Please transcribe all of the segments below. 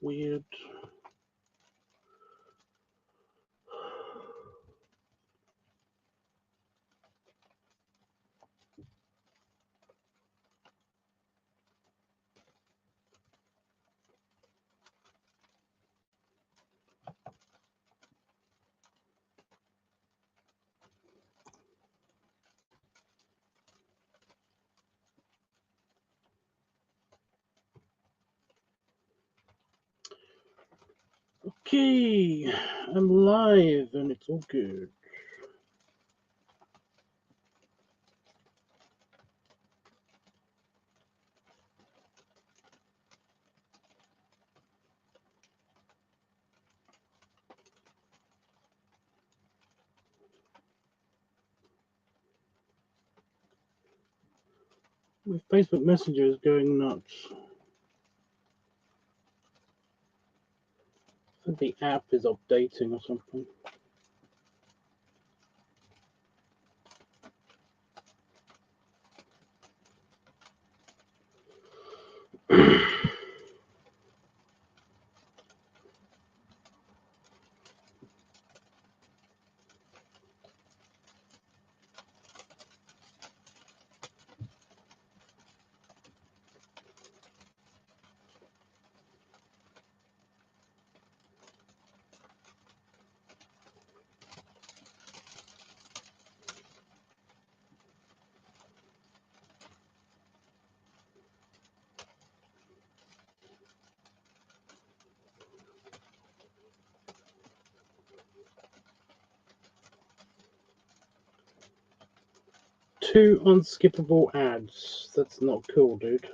weird. Okay, I'm live and it's all good. My Facebook Messenger is going nuts. I think the app is updating or something. Two unskippable ads. That's not cool, dude.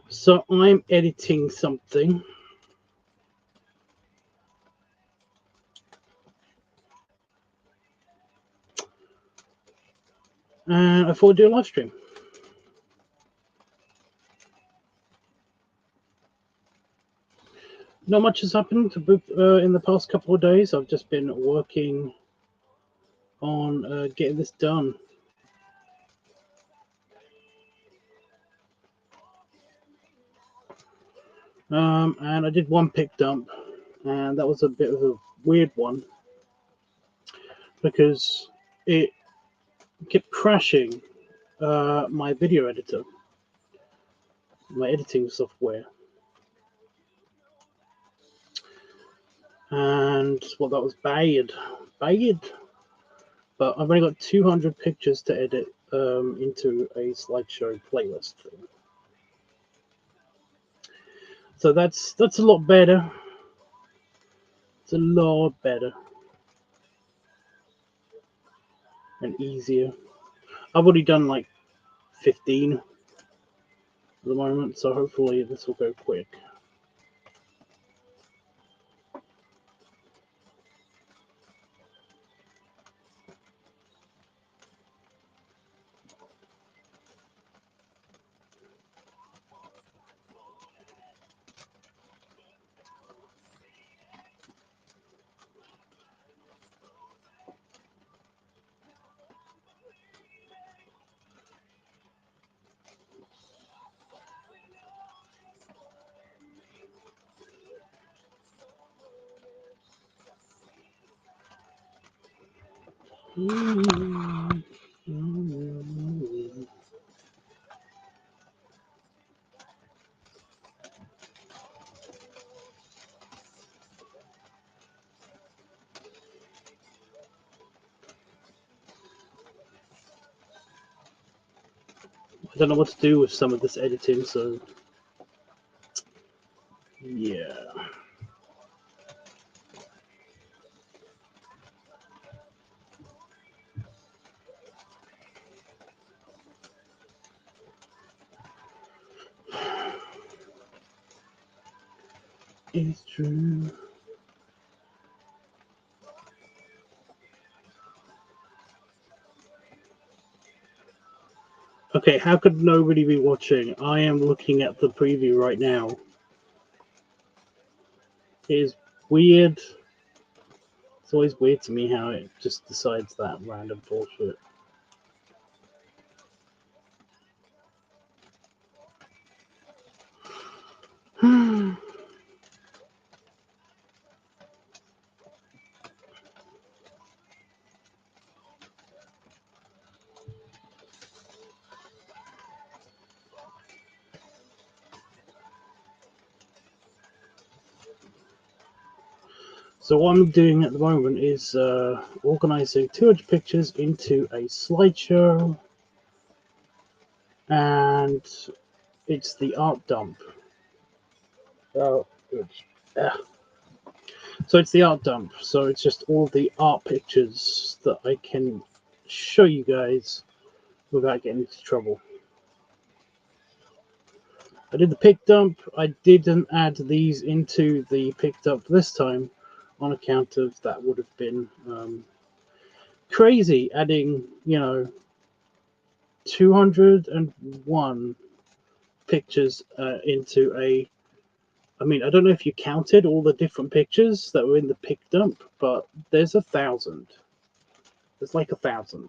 So I'm editing something. And I thought I'd do a live stream. Not much has happened in the past couple of days. I've just been working on getting this done. And I did one pick dump, and that was a bit of a weird one because it kept crashing my video editor, my editing software. And well, that was bad. But I've only got 200 pictures to edit into a slideshow playlist. So that's a lot better. It's a lot better and easier. I've already done like 15 at the moment, so hopefully this will go quick. I don't know what to do with some of this editing, so yeah. It's true. Okay, how could nobody be watching? I am looking at the preview right now. It is weird. It's always weird to me how it just decides that random bullshit. So what I'm doing at the moment is organizing 200 pictures into a slideshow, and it's the art dump. Oh, good. Yeah. So it's the art dump. So it's just all the art pictures that I can show you guys without getting into trouble. I did the pick dump. I didn't add these into the pick dump this time on account of that would have been crazy, adding, 201 pictures into a. I mean, I don't know if you counted all the different pictures that were in the pick dump, but there's 1,000. There's like 1,000.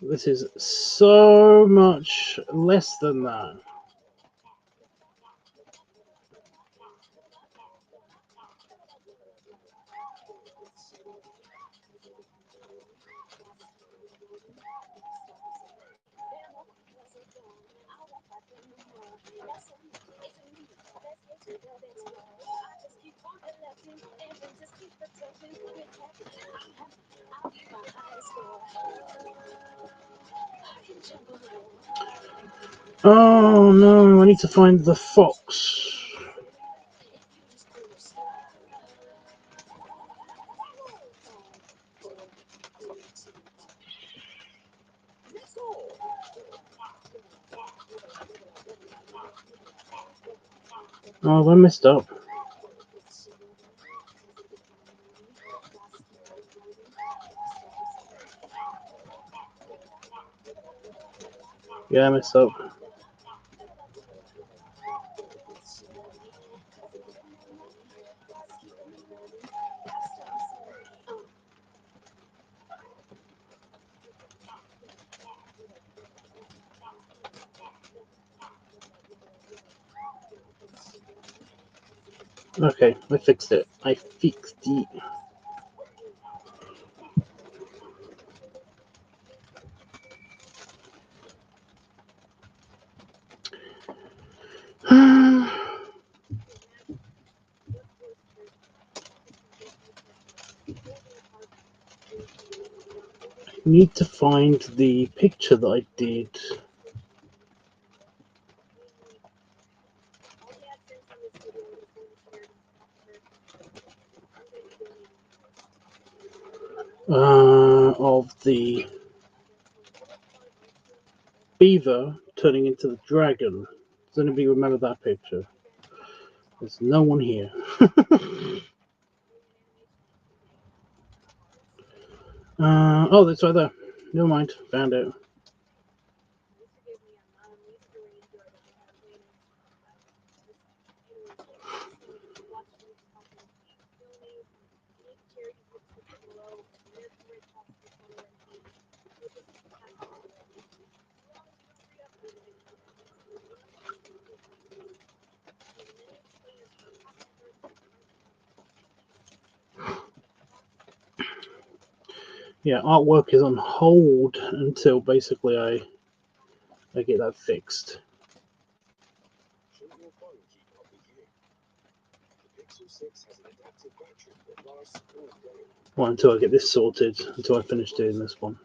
This is so much less than that. Oh no, I need to find the fox. Oh, I messed up. Yeah, I messed up. Okay, I fixed it. I fixed it. Need to find the picture that I did. Of the beaver turning into the dragon. Does anybody remember that picture? There's no one here. Oh, that's right there. Never mind. Found it. Yeah, artwork is on hold until basically I get that fixed. Well, until I get this sorted, until I finish doing this one.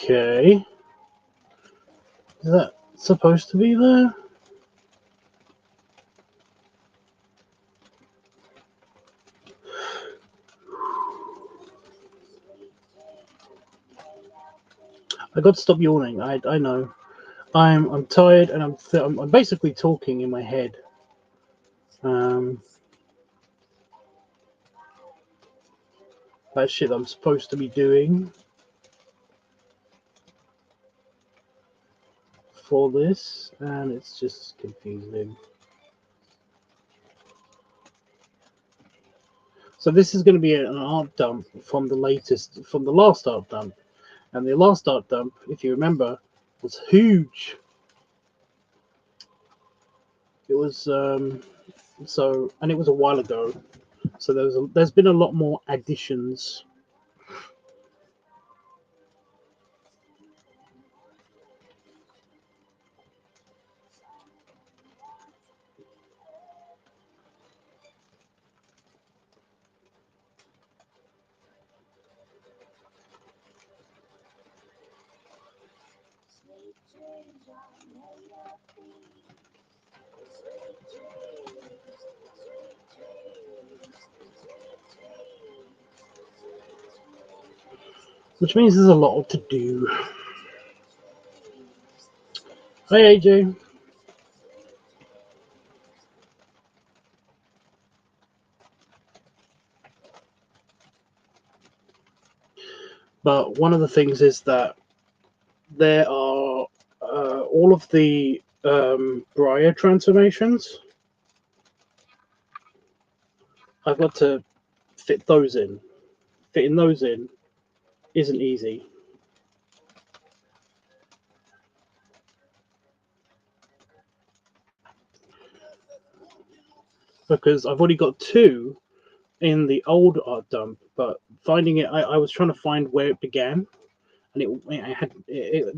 Okay. Is that supposed to be there? I got to stop yawning. I know. I'm tired and I'm basically talking in my head. That shit I'm supposed to be doing for this, and it's just confusing. So this is going to be an art dump from the last art dump, and the last art dump, if you remember, was huge. It was and it was a while ago. So there's been a lot more additions. Which means there's a lot to do. Hi AJ. But one of the things is that there are all of the Briar transformations. I've got to fit those in. Fitting those in isn't easy. Because I've already got 2 in the old art dump, but finding it, I was trying to find where it began, and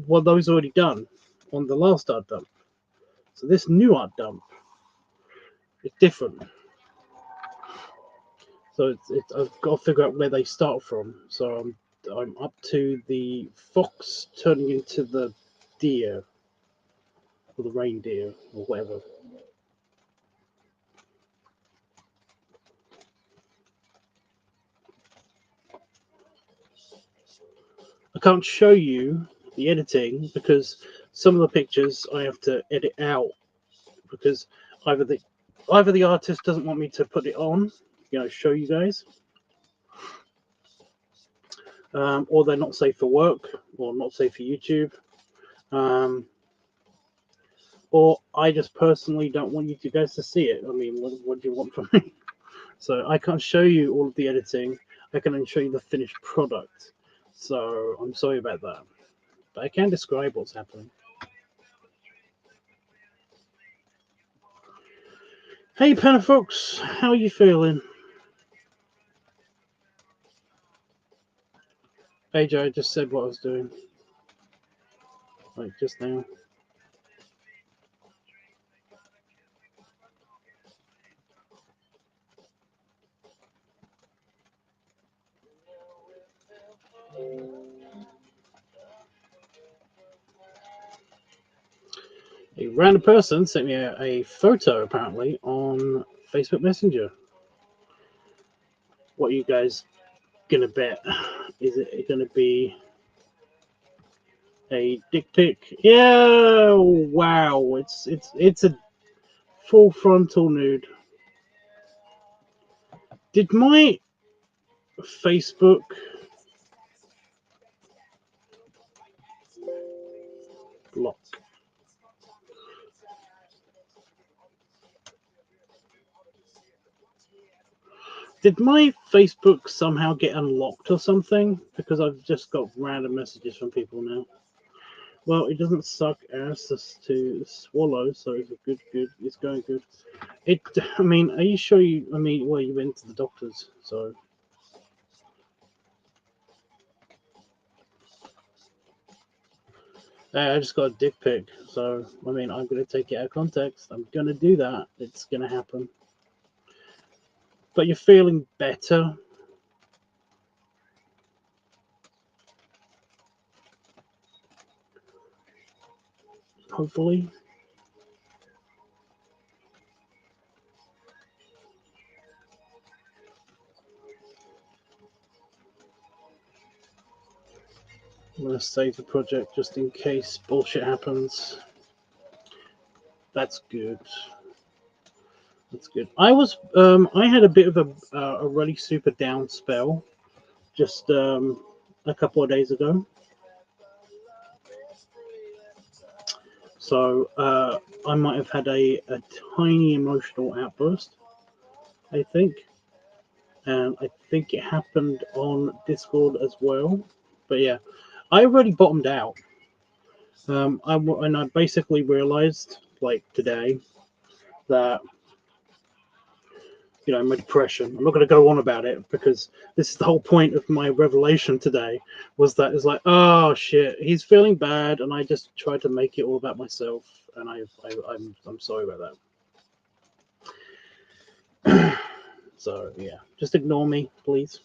well, those already done on the last art dump. So this new art dump is different. So I've got to figure out where they start from. So I'm up to the fox turning into the deer, or the reindeer, or whatever. I can't show you the editing because some of the pictures I have to edit out because either the artist doesn't want me to put it on, show you guys, or they're not safe for work or not safe for YouTube, or I just personally don't want you guys to see it. I mean, what do you want from me? So I can't show you all of the editing. I can only show you the finished product. So I'm sorry about that, but I can describe what's happening. Hey Panafox, how are you feeling? AJ, I just said what I was doing, like just now. A random person sent me a photo, apparently, on Facebook Messenger. What are you guys gonna bet? Is it gonna be a dick pic? Yeah, wow! It's a full frontal nude. Did my Facebook block? Did my Facebook somehow get unlocked or something? Because I've just got random messages from people now. Well, it doesn't suck ass to swallow, so it's good. It's going good. I mean, are you sure you? I mean, well, you went to the doctors, so. I just got a dick pic, so I mean, I'm gonna take it out of context. I'm gonna do that. It's gonna happen. But you're feeling better. hopefully. I'm going to save the project just in case bullshit happens. That's good. That's good. I had a bit of a really super down spell just a couple of days ago. So I might have had a tiny emotional outburst, I think. And I think it happened on Discord as well. But yeah, I already bottomed out. I basically realized, like today, that my depression. I'm not going to go on about it because this is the whole point of my revelation today. Was that it's like, oh shit, he's feeling bad, and I just tried to make it all about myself, and I'm sorry about that. So yeah, just ignore me, please.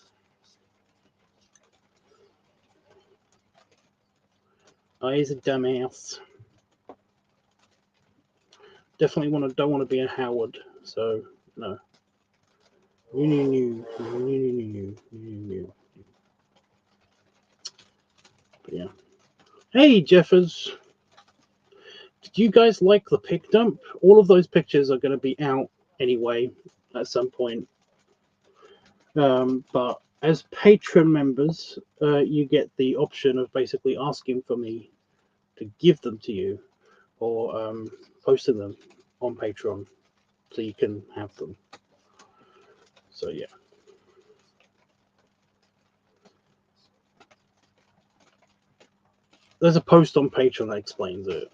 He's a dumbass. Definitely don't want to be a Howard. So no. But yeah. Hey Jeffers, did you guys like the pic dump? All of those pictures are going to be out anyway at some point. But as Patreon members, you get the option of basically asking for me to give them to you, or posting them on Patreon so you can have them. So yeah. There's a post on Patreon that explains it,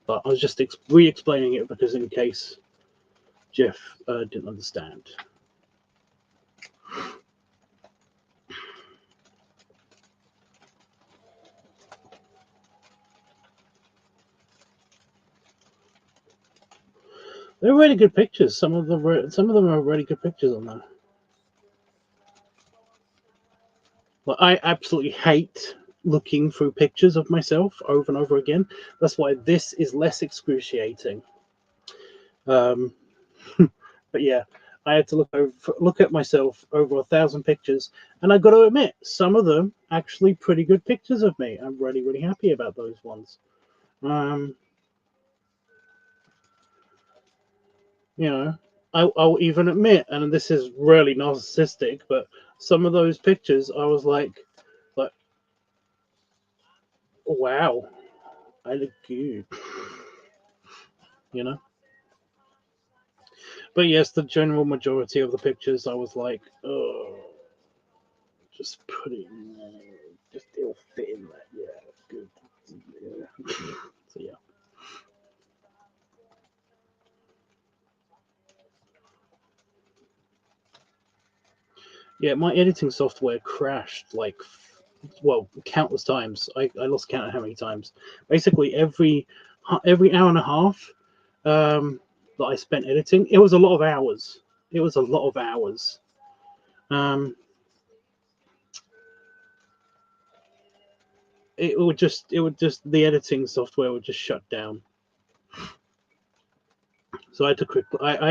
but I was just re-explaining it because in case Jeff didn't understand. They're really good pictures. Some of them are really good pictures on there. Well, I absolutely hate looking through pictures of myself over and over again. That's why this is less excruciating. But yeah, I had to look at myself over 1,000 pictures, and I got to admit, some of them actually pretty good pictures of me. I'm really, really happy about those ones. I'll even admit, and this is really narcissistic, but some of those pictures, I was like, wow, I look good, But yes, the general majority of the pictures, I was like, oh, just put it in there, just it'll fit in there, yeah, good, yeah. So yeah. Yeah, my editing software crashed countless times. I lost count of how many times. Basically, every hour and a half that I spent editing, it was a lot of hours. It was a lot of hours. It would just the editing software would just shut down. So I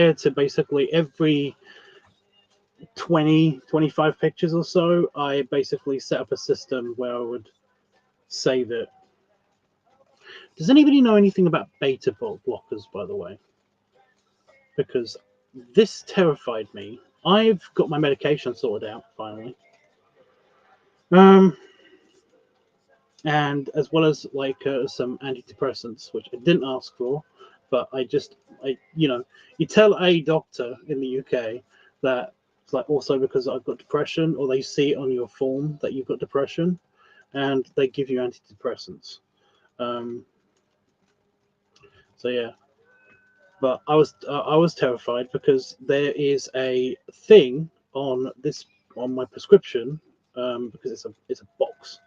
had to basically every 20-25 pictures or so, I basically set up a system where I would save it. Does anybody know anything about beta blockers, by the way? Because this terrified me. I've got my medication sorted out finally. And as well as some antidepressants, which I didn't ask for, but you tell a doctor in the UK that it's like also because I've got depression, or they see it on your form that you've got depression, and they give you antidepressants. So yeah, but I was terrified because there is a thing on my prescription, because it's a box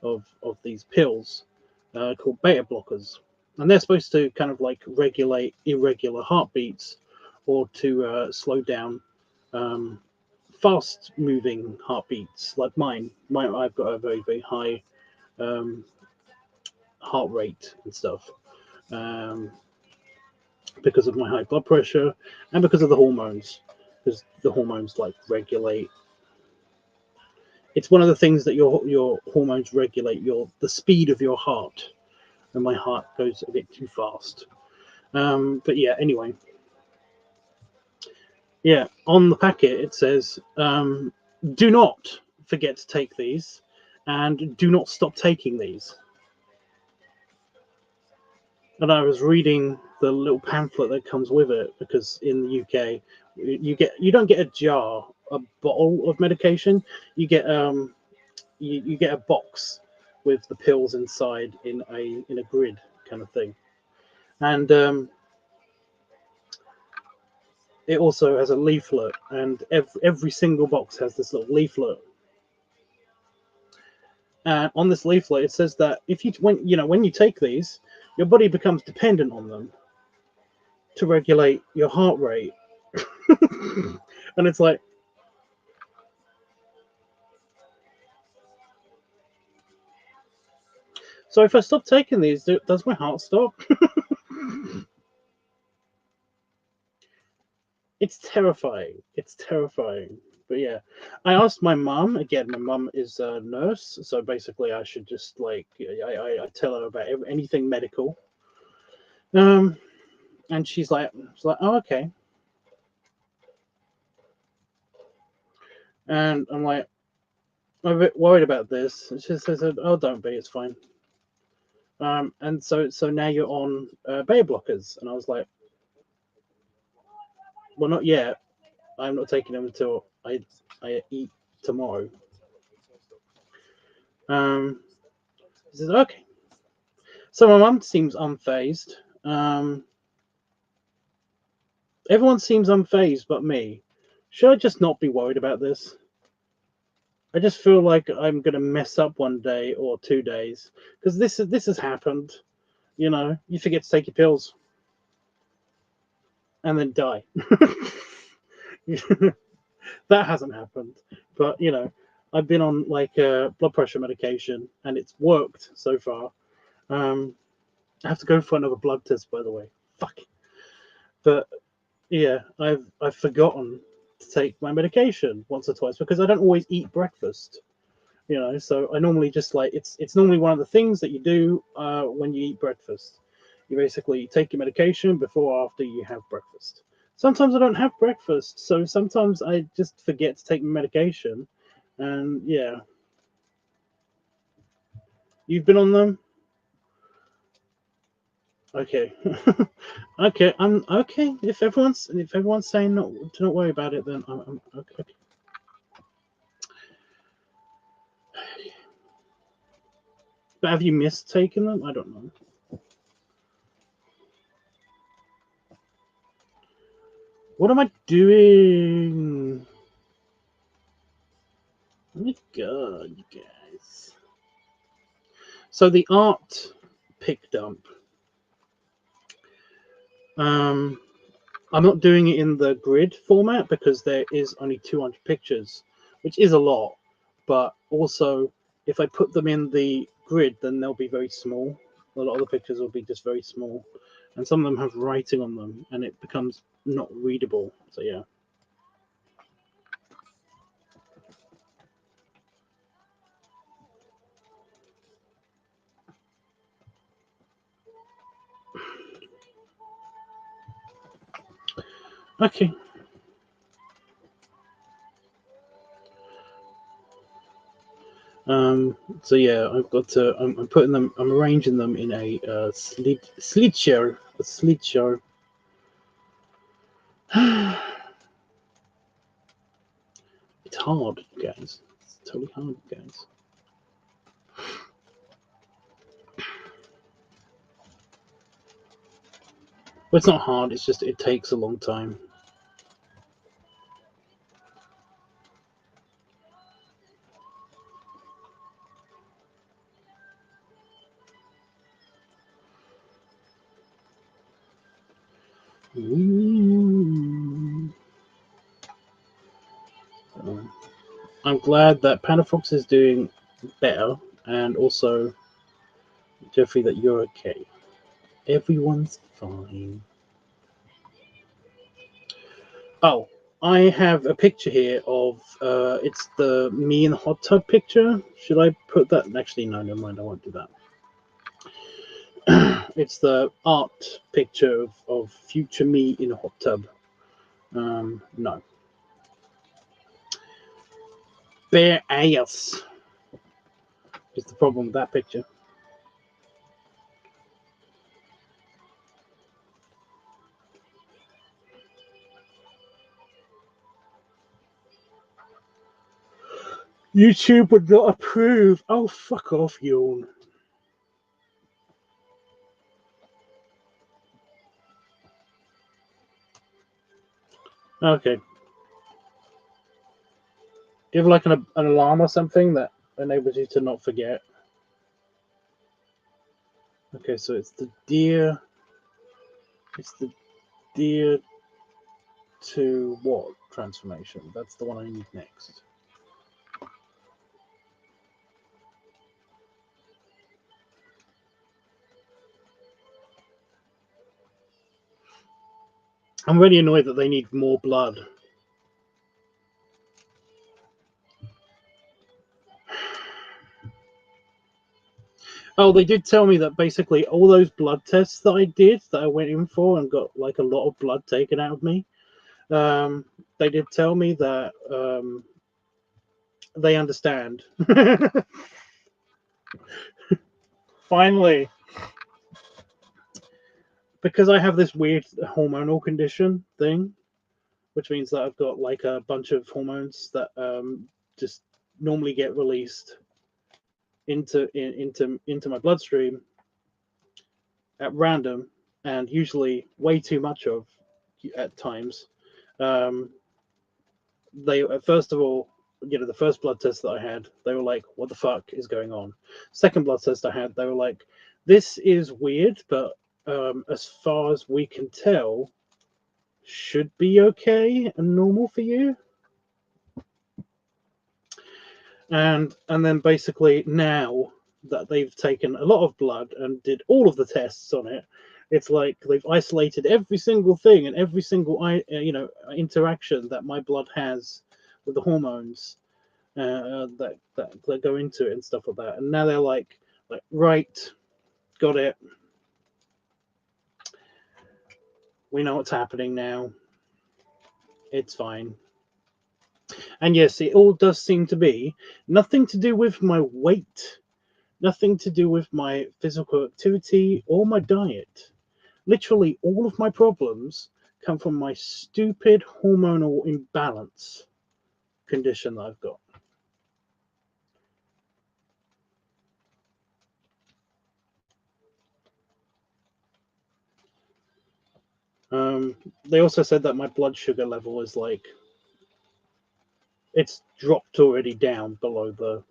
of these pills called beta blockers, and they're supposed to kind of like regulate irregular heartbeats, or to slow down fast moving heartbeats like mine. I've got a very, very high heart rate and stuff. because of my high blood pressure and because of the hormones, because the hormones like regulate. It's one of the things that your hormones regulate the speed of your heart, and my heart goes a bit too fast. But yeah, anyway, yeah, on the packet it says, do not forget to take these, and do not stop taking these. And I was reading the little pamphlet that comes with it, because in the UK you don't get a jar, a bottle of medication. You get you get a box with the pills inside in a grid kind of thing, and it also has a leaflet, and every single box has this little leaflet. And on this leaflet, it says that when you take these, your body becomes dependent on them to regulate your heart rate. And it's like, so if I stop taking these, does my heart stop? It's terrifying. It's terrifying. But yeah, I asked my mum again. My mum is a nurse, so basically, I should just like I tell her about anything medical. And she's like, oh, okay. And I'm like, I'm a bit worried about this. And she says, oh, don't be, it's fine. And so now you're on beta blockers, and I was like, well, not yet. I'm not taking them until I eat tomorrow. She says, okay. So my mum seems unfazed. Everyone seems unfazed but me. Should I just not be worried about this? I just feel like I'm gonna mess up one day or 2 days, because this has happened. You forget to take your pills and then die. That hasn't happened, but I've been on like blood pressure medication and it's worked so far. I have to go for another blood test, by the way. Fuck. But yeah, I've forgotten to take my medication once or twice because I don't always eat breakfast. So I normally just like it's normally one of the things that you do when you eat breakfast. You basically take your medication before or after you have breakfast. Sometimes I don't have breakfast, so sometimes I just forget to take my medication. And yeah, you've been on them. Okay, okay, I'm okay. If everyone's saying not to not worry about it, then I'm okay. But have you missed taking them? I don't know. What am I doing? Oh my god, you guys. So the art pick dump. I'm not doing it in the grid format because there is only 200 pictures, which is a lot. But also, if I put them in the grid, then they'll be very small. A lot of the pictures will be just very small, and some of them have writing on them, and it becomes not readable. So yeah. Okay. So yeah, I've got to. I'm putting them. I'm arranging them in a slideshow. A slideshow. It's hard, guys. It's totally hard, guys. Well, it's not hard. It's just it takes a long time. I'm glad that Panafox is doing better, and also Jeffrey that you're okay. Everyone's fine. Oh, I have a picture here of it's the me in the hot tub picture. Should I put that? Actually, no, never mind. I won't do that. It's the art picture of future me in a hot tub. No. Bare ass is the problem with that picture. YouTube would not approve. Oh, fuck off, yawn. Okay. Do you have like an alarm or something that enables you to not forget? Okay, so it's the deer. It's the deer to what transformation? That's the one I need next. I'm really annoyed that they need more blood. Oh, they did tell me that basically all those blood tests that I did, that I went in for and got like a lot of blood taken out of me, they did tell me that they understand. Finally. Because I have this weird hormonal condition thing, which means that I've got like a bunch of hormones that just normally get released into my bloodstream at random, and usually way too much of at times. They first of all, the first blood test that I had, they were like, "What the fuck is going on?" Second blood test I had, they were like, "This is weird, but as far as we can tell, should be okay and normal for you." And then basically now that they've taken a lot of blood and did all of the tests on it, it's like they've isolated every single thing and every single interaction that my blood has with the hormones that go into it and stuff like that. And now they're like right, got it. We know what's happening now. It's fine. And yes, it all does seem to be nothing to do with my weight, nothing to do with my physical activity or my diet. Literally, all of my problems come from my stupid hormonal imbalance condition that I've got. They also said that my blood sugar level is like, it's dropped already down below the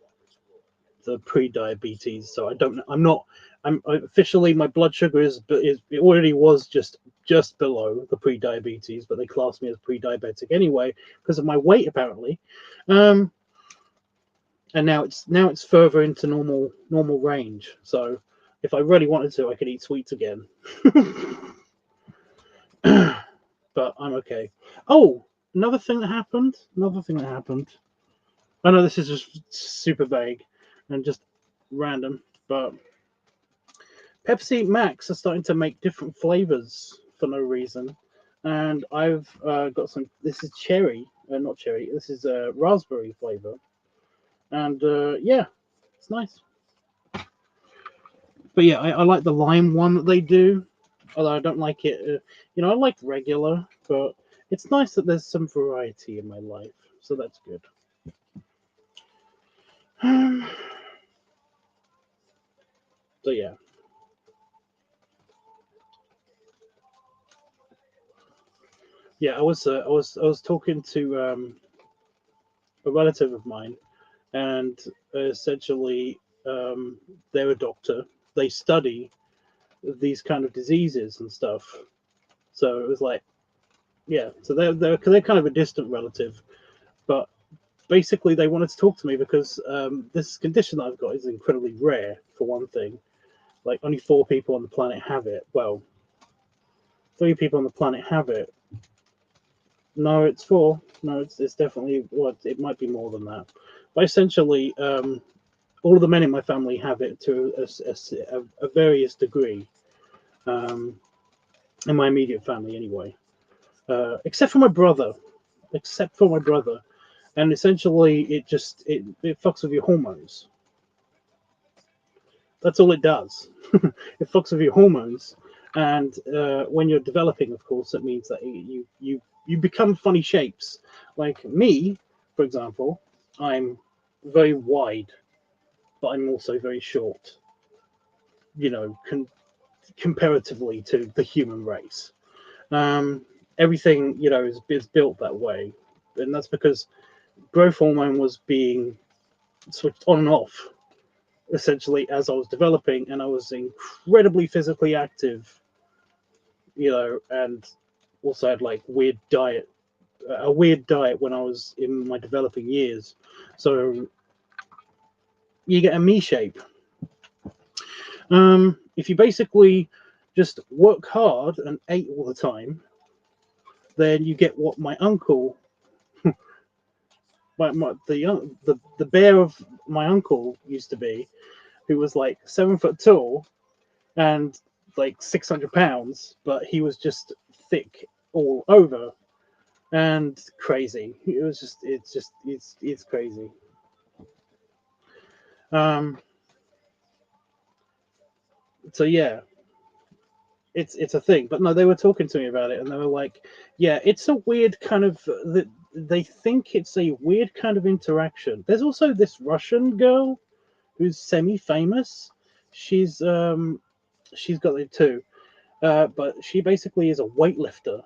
pre-diabetes. So I don't know. I'm officially, my blood sugar is it already was just below the pre-diabetes, but they classed me as pre-diabetic anyway because of my weight apparently. And now it's further into normal range. So if I really wanted to, I could eat sweets again. But I'm okay. Oh, another thing that happened. I know this is just super vague and just random, but Pepsi Max are starting to make different flavors for no reason. And I've got some. This is cherry, not cherry. This is a raspberry flavor, and yeah, it's nice. But yeah, I like the lime one that they do, although I don't like it. I like regular, but it's nice that there's some variety in my life, so that's good. So yeah. Yeah, I was talking to a relative of mine, and essentially they're a doctor. They study these kind of diseases and stuff. So it was like, yeah. So they're kind of a distant relative, but basically they wanted to talk to me because this condition that I've got is incredibly rare for one thing. like only 4 people on the planet have it. Well, 3 people on the planet have it. No, it's 4. No, it's definitely what it might be more than that. But essentially, all of the men in my family have it to a various degree. In my immediate family, anyway, except for my brother. And essentially, it fucks with your hormones. That's all it does. It fucks with your hormones, and when you're developing, of course, that means that you become funny shapes. Like me, for example, I'm very wide, but I'm also very short. You know, comparatively to the human race, everything is built that way, and that's because growth hormone was being switched on and off essentially as I was developing, and I was incredibly physically active, and also had like a weird diet when I was in my developing years. So you get a me shape. If you basically just work hard and ate all the time, then you get what my uncle, the bear of my uncle used to be, who was like 7 foot tall and like 600 pounds, but he was just thick all over and crazy. It's crazy. So yeah, it's a thing. But no, they were talking to me about it, and they were like, yeah, it's a weird kind of they think it's a weird kind of interaction. There's also this Russian girl who's semi-famous. She's got it too, but she basically is a weightlifter,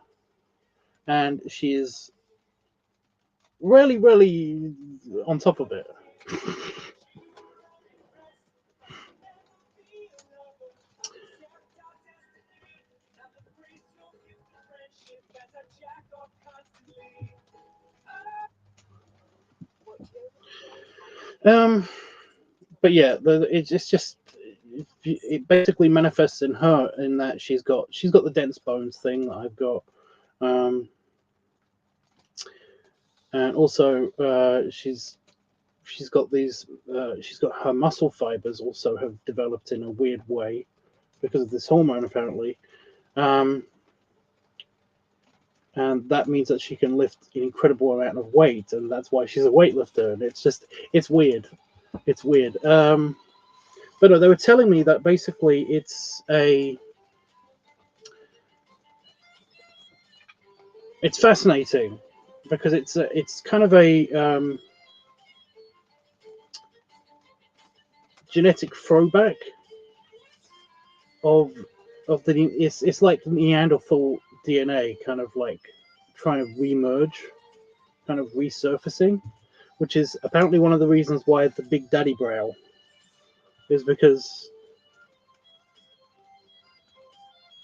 and she is really on top of it. But yeah, it's just it basically manifests in her in that she's got the dense bones thing that I've got, and also she's got these she's got her muscle fibers also have developed in a weird way because of this hormone apparently, and that means that she can lift an incredible amount of weight, and that's why she's a weightlifter. And it's weird. But no, they were telling me that basically it's fascinating because it's kind of a genetic throwback of the it's like Neanderthal DNA kind of like trying to remerge, kind of resurfacing, which is apparently one of the reasons why the big daddy brow is because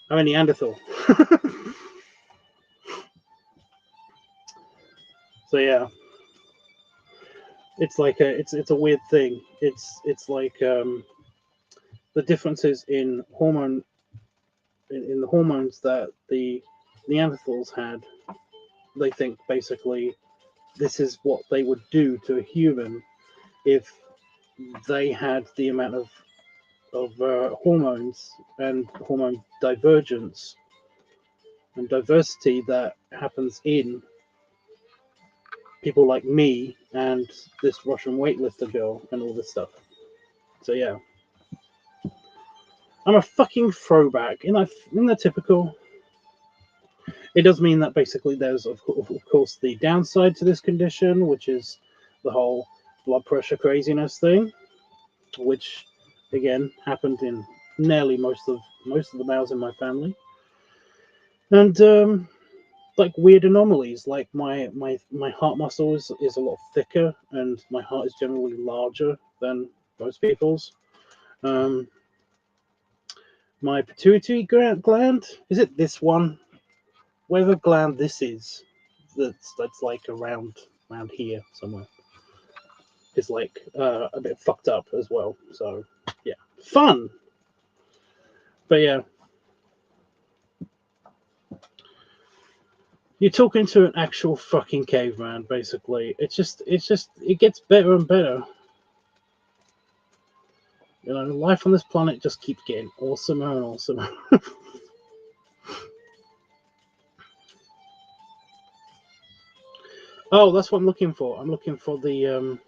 I'm a Neanderthal. So yeah, it's like it's a weird thing. It's like the differences in the hormones that the Neanderthals had. They think basically this is what they would do to a human if they had the amount of hormones and hormone divergence and diversity that happens in people like me and this Russian weightlifter girl and all this stuff. So yeah, I'm a fucking throwback. In the typical. It does mean that basically there's of course the downside to this condition, which is the whole blood pressure craziness thing, which again happened in nearly most of the males in my family, and like weird anomalies, like my heart muscle is a lot thicker, and my heart is generally larger than most people's. My pituitary gland, is it this one? Whatever gland this is, that's like around here somewhere, is like a bit fucked up as well. So yeah, fun. But yeah. You're talking to an actual fucking caveman, basically. It gets better and better. You know, life on this planet just keeps getting awesomer and awesomer. Oh, that's what I'm looking for. I'm looking for the,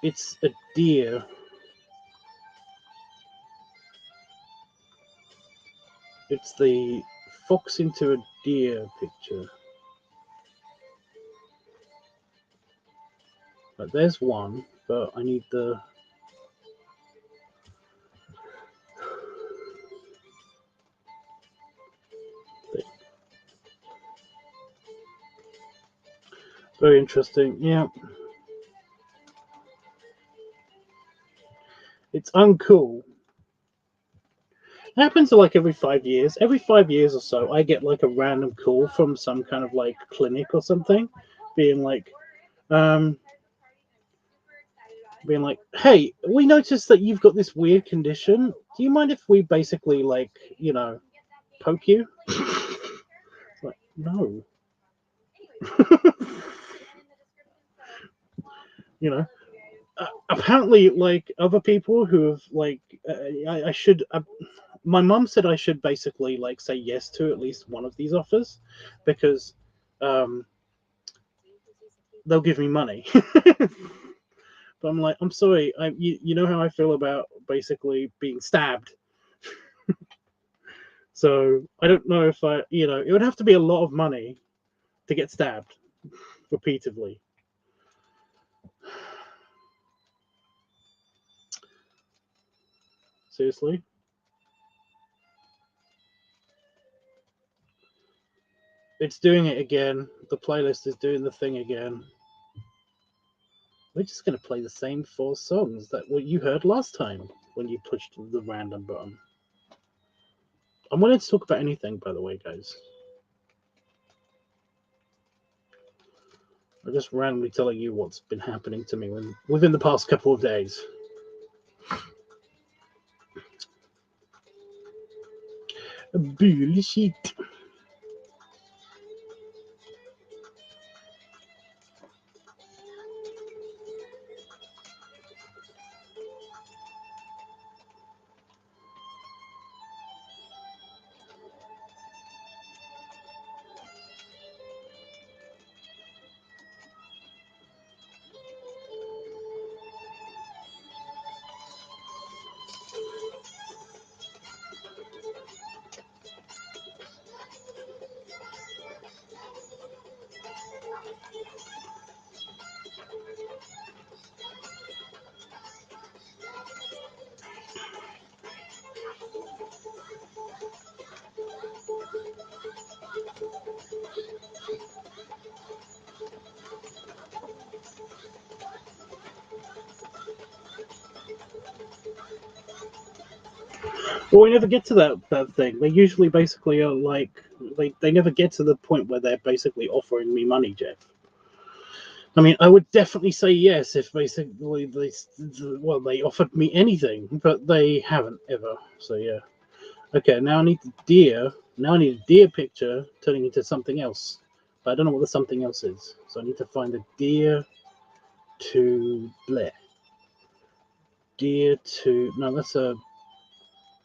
it's a deer. It's the fox into a deer picture. But there's one, but I need the... Very interesting, yeah. It's uncool. It happens like every 5 years. Every 5 years or so, I get like a random call from some kind of like clinic or something, being like, hey, we noticed that you've got this weird condition. Do you mind if we basically like, you know, poke you? Like, no. You know, apparently, like other people who have like, I should. My mum said I should basically like say yes to at least one of these offers because they'll give me money. But I'm like, I'm sorry, you know how I feel about basically being stabbed. So I don't know if it would have to be a lot of money to get stabbed repeatedly. Seriously? It's doing it again. The playlist is doing the thing again. We're just going to play the same 4 songs that what you heard last time when you pushed the random button. I'm willing to talk about anything, by the way, guys. I'm just randomly telling you what's been happening to me within the past couple of days. Bullshit. Well, we never get to that thing. They usually basically are like, they never get to the point where they're basically offering me money, Jeff. I mean, I would definitely say yes if basically they offered me anything, but they haven't ever. So yeah. Okay, now I need the deer. Now I need a deer picture turning into something else. But I don't know what the something else is. So I need to find a deer to bleh. Deer to... No, that's a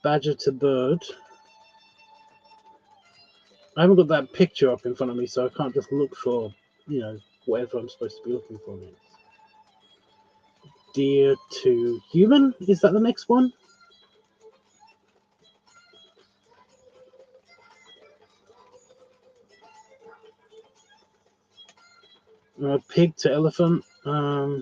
badger to bird. I haven't got that picture up in front of me, so I can't just look for, whatever I'm supposed to be looking for next. Deer to human? Is that the next one? Pig to elephant. I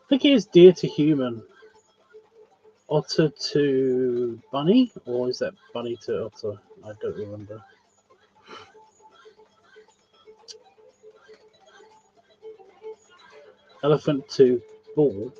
think it is deer to human. Otter to bunny? Or is that bunny to otter? I don't remember. Elephant to bull.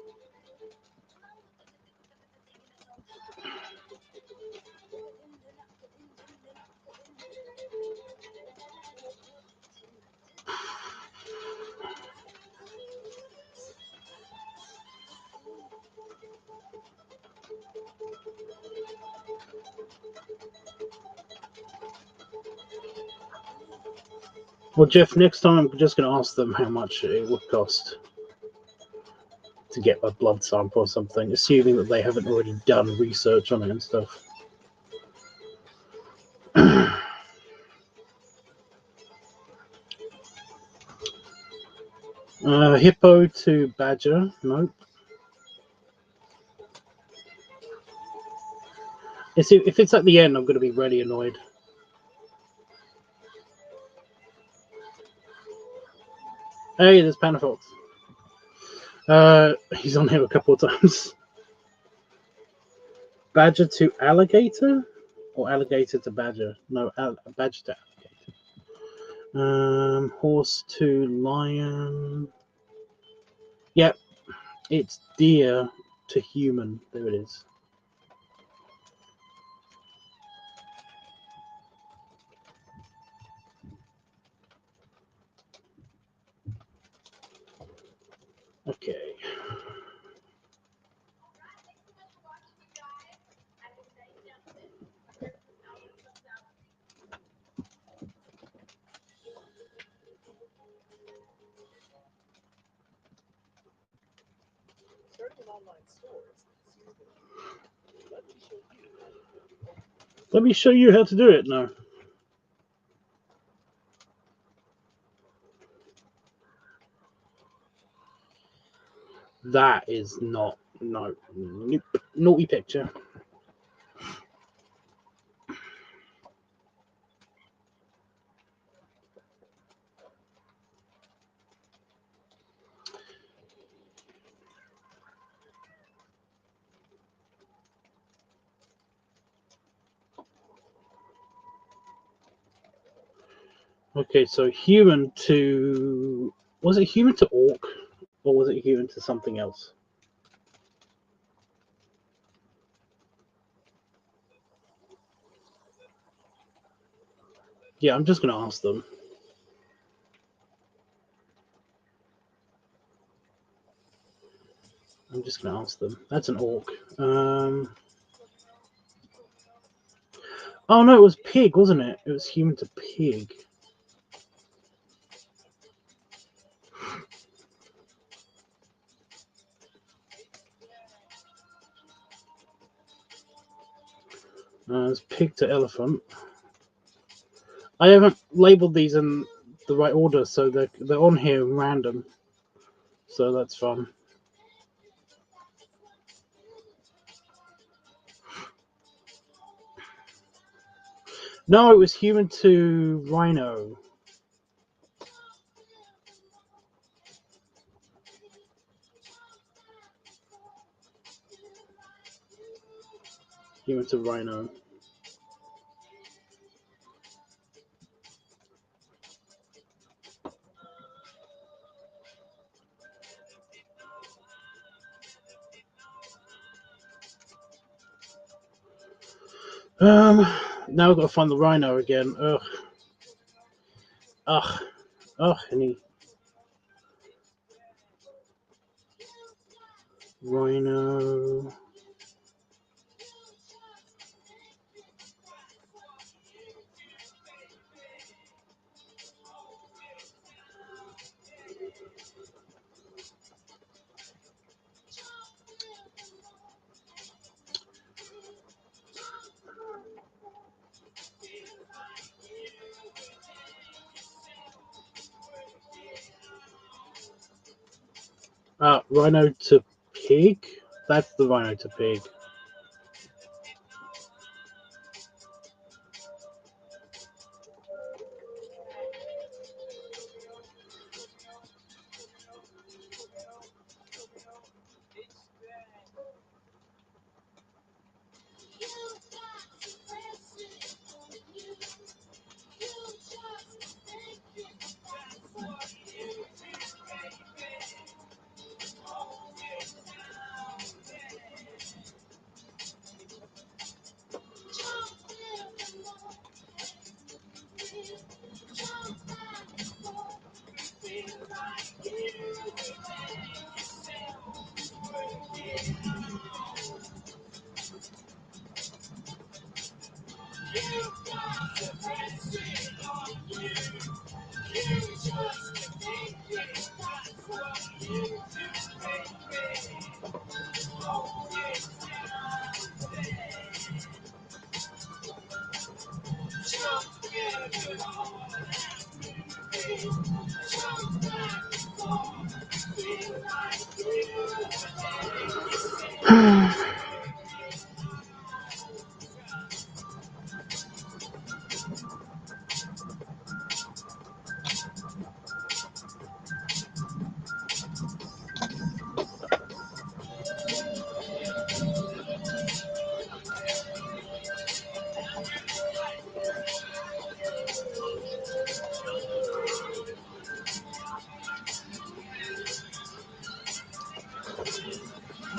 Well, Jeff, next time I'm just going to ask them how much it would cost to get a blood sample or something, assuming that they haven't already done research on it and stuff. Hippo to badger. Nope. If it's at the end, I'm going to be really annoyed. Hey, there's Panafox. He's on here a couple of times. Badger to alligator? Or alligator to badger? No, badger to alligator. Horse to lion. Yep, it's deer to human. There it is. Okay. Let me show you how to do it now. That is not, no, nope, naughty picture. Okay, so human to, was it human to orc, or was it human to something else? Yeah, I'm just going to ask them. I'm just going to ask them. That's an orc. Oh no, it was pig, wasn't it? It was human to pig. It's pig to elephant. I haven't labeled these in the right order, so they're on here random. So that's fun. No, it was human to rhino. Human to rhino. Now I've got to find the rhino again. Ugh. Ugh. Ugh. Any rhino. Rhino to pig? That's the rhino to pig.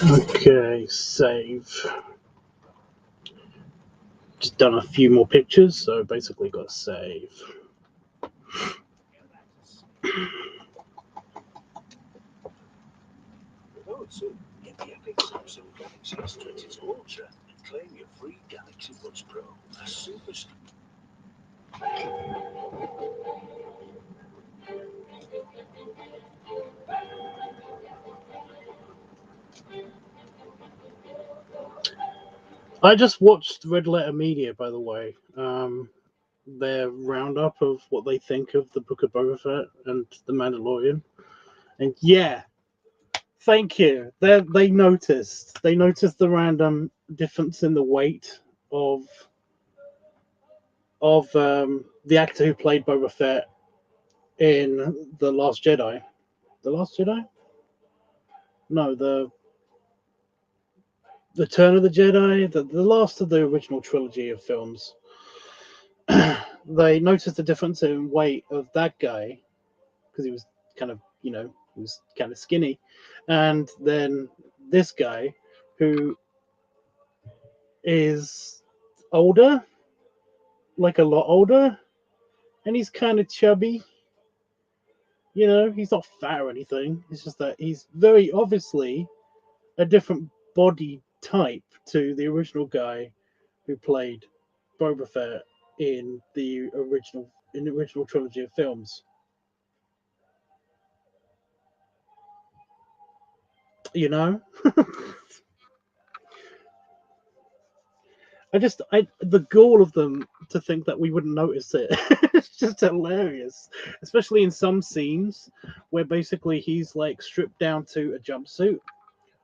Okay, save. Just done a few more pictures, so basically got to save. Get the epic Samsung Galaxy S20's Ultra and claim your free Galaxy Buds Pro. A super. I just watched Red Letter Media, by the way. Their roundup of what they think of the Book of Boba Fett and The Mandalorian. And yeah, thank you. They noticed. They noticed the random difference in the weight of the actor who played Boba Fett in The Last Jedi. The Last Jedi? No, the Return of the Jedi, the last of the original trilogy of films. They noticed the difference in weight of that guy because he was kind of, he was kind of skinny, and then this guy who is older, like a lot older, and he's kind of chubby. He's not fat or anything. It's just that he's very obviously a different body type to the original guy who played Boba Fett in the original trilogy of films. The gall of them to think that we wouldn't notice it. It's just hilarious, especially in some scenes where basically he's like stripped down to a jumpsuit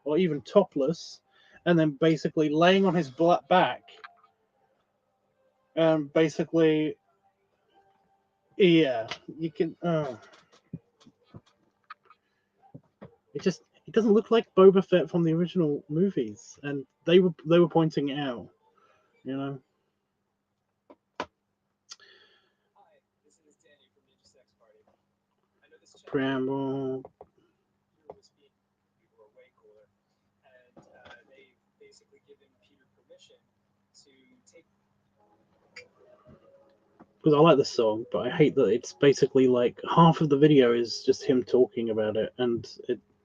or even topless, and then basically laying on his back, and basically, yeah, you can. It doesn't look like Boba Fett from the original movies, and they were pointing it out. Preamble. Because I like the song, but I hate that it's basically like half of the video is just him talking about it, and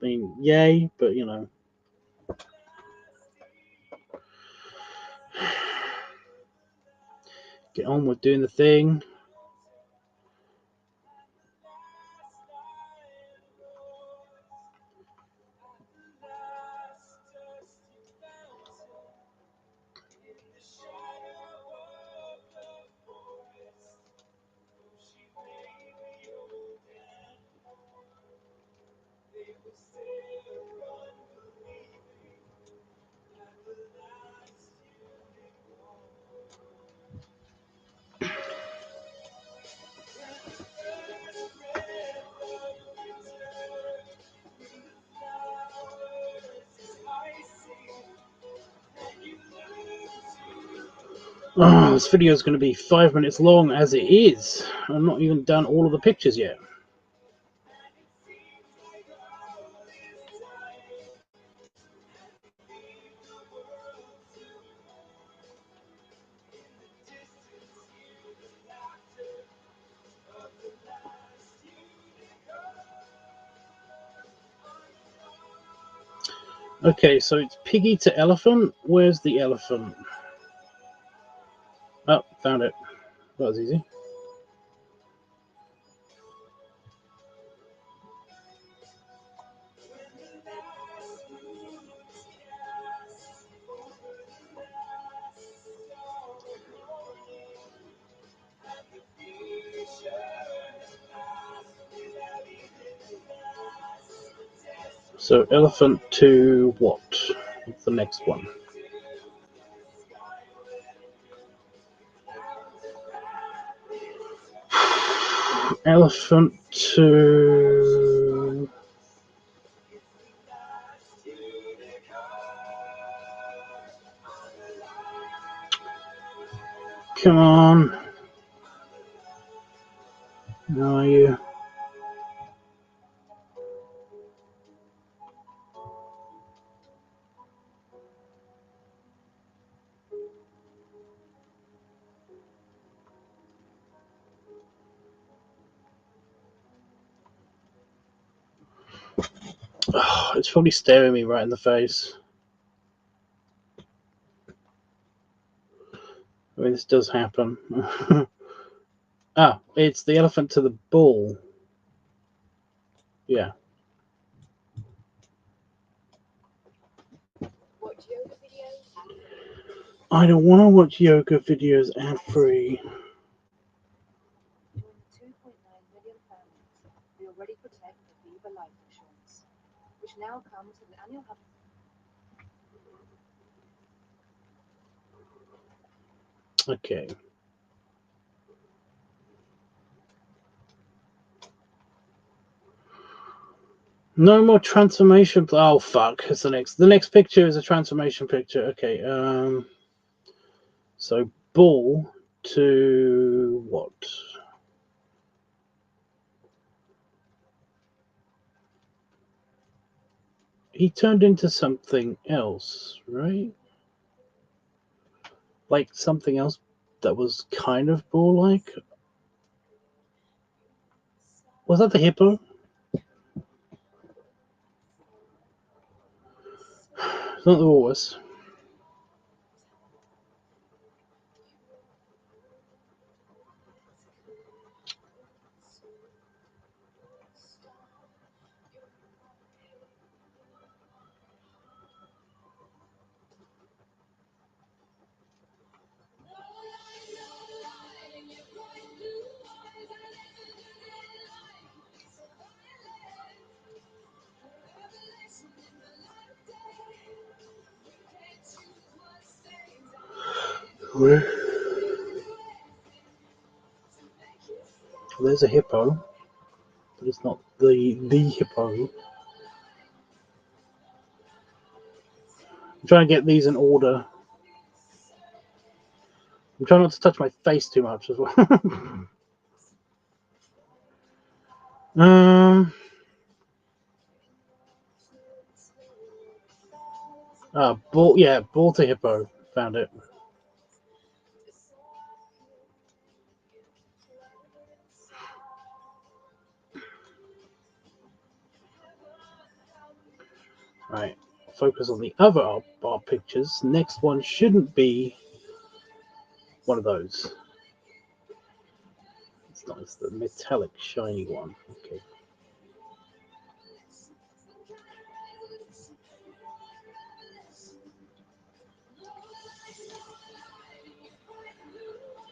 yay, but get on with doing the thing. Oh, this video is going to be 5 minutes long as it is. I'm not even done all of the pictures yet. Okay, so it's piggy to elephant. Where's the elephant? Oh, found it. That was easy. So elephant to what? What's the next one? Elephant to... Come on. How are you? Oh, it's probably staring me right in the face. I mean, this does happen. Ah, it's the elephant to the bull. Yeah. I don't want to watch yoga videos ad-free. 2.9 million families, we already protect the Viva life insurance, which now comes with an annual Okay. No more transformation. Oh fuck! It's the next. The next picture is a transformation picture. Okay. So bull to what? He turned into something else, right? Like something else that was kind of bull-like. Was that the hippo? It's not the horse. Where? There's a hippo, but it's not the hippo. I'm trying to get these in order. I'm trying not to touch my face too much as well. Bull. Yeah, bull to hippo. Found it. Right. Focus on the other art pictures. Next one shouldn't be one of those. It's not. It's the metallic, shiny one. Okay.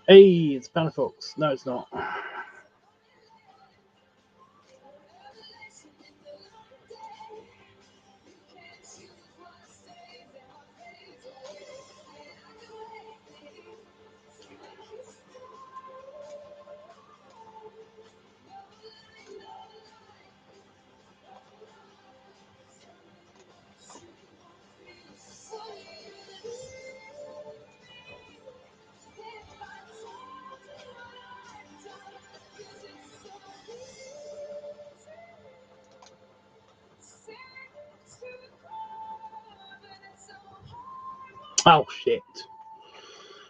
Hey, it's Panafox. No, it's not. Oh shit.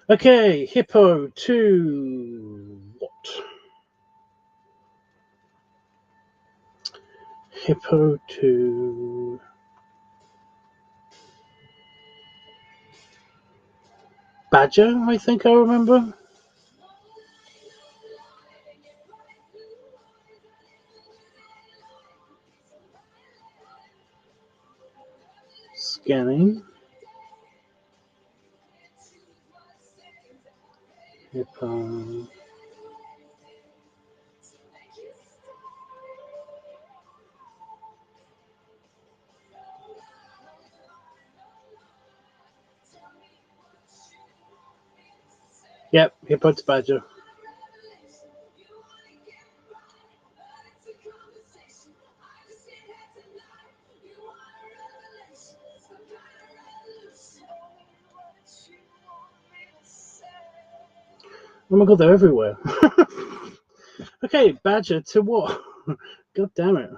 Okay, hippo to what? Hippo to badger, I think I remember. Scanning. Hippo. Yep, hippo to badger. Oh my god, they're everywhere. Okay, badger to what? God damn it.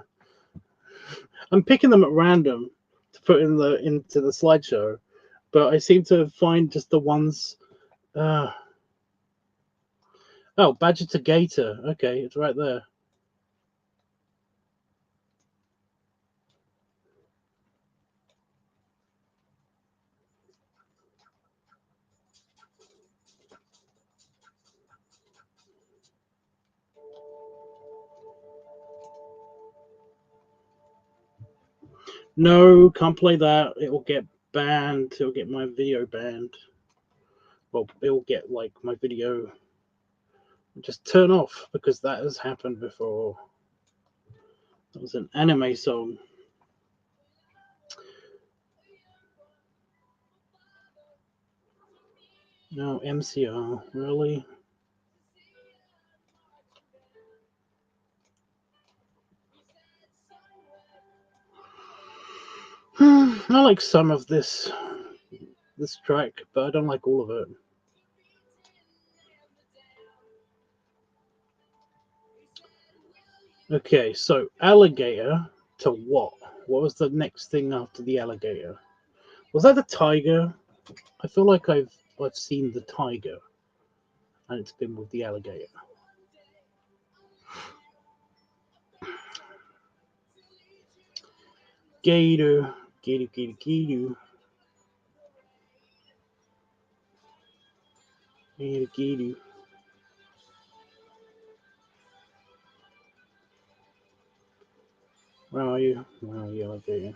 I'm picking them at random to put into the slideshow, but I seem to find just the ones. Oh, badger to gator. Okay, it's right there. No, can't play that. It will get banned. It will get my video banned. Well, it will get like my video just turn off because that has happened before. That was an anime song. No, MCR, really? I like some of this track, but I don't like all of it. Okay, so alligator to what? What was the next thing after the alligator? Was that the tiger? I feel like I've seen the tiger, and it's been with the alligator. Gator, gator, gator, gator. Gator, gator. Where are you? Where are you, alligator?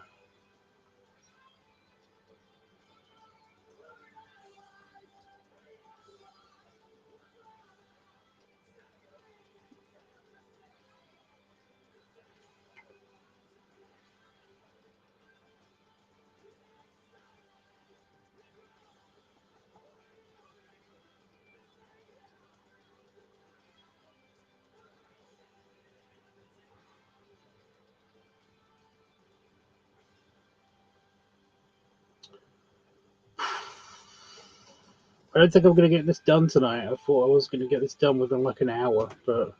I don't think I'm going to get this done tonight. I thought I was going to get this done within like an hour, but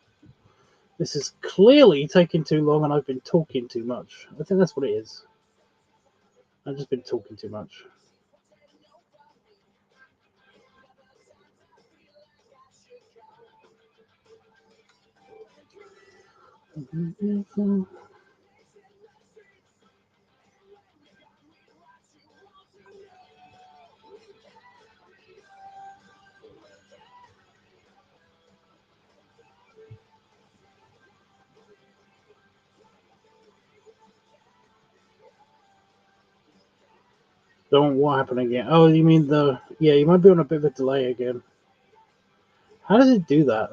this is clearly taking too long and I've been talking too much. I think that's what it is. I've just been talking too much. Don't what happened again? Oh, you mean the yeah? You might be on a bit of a delay again. How does it do that?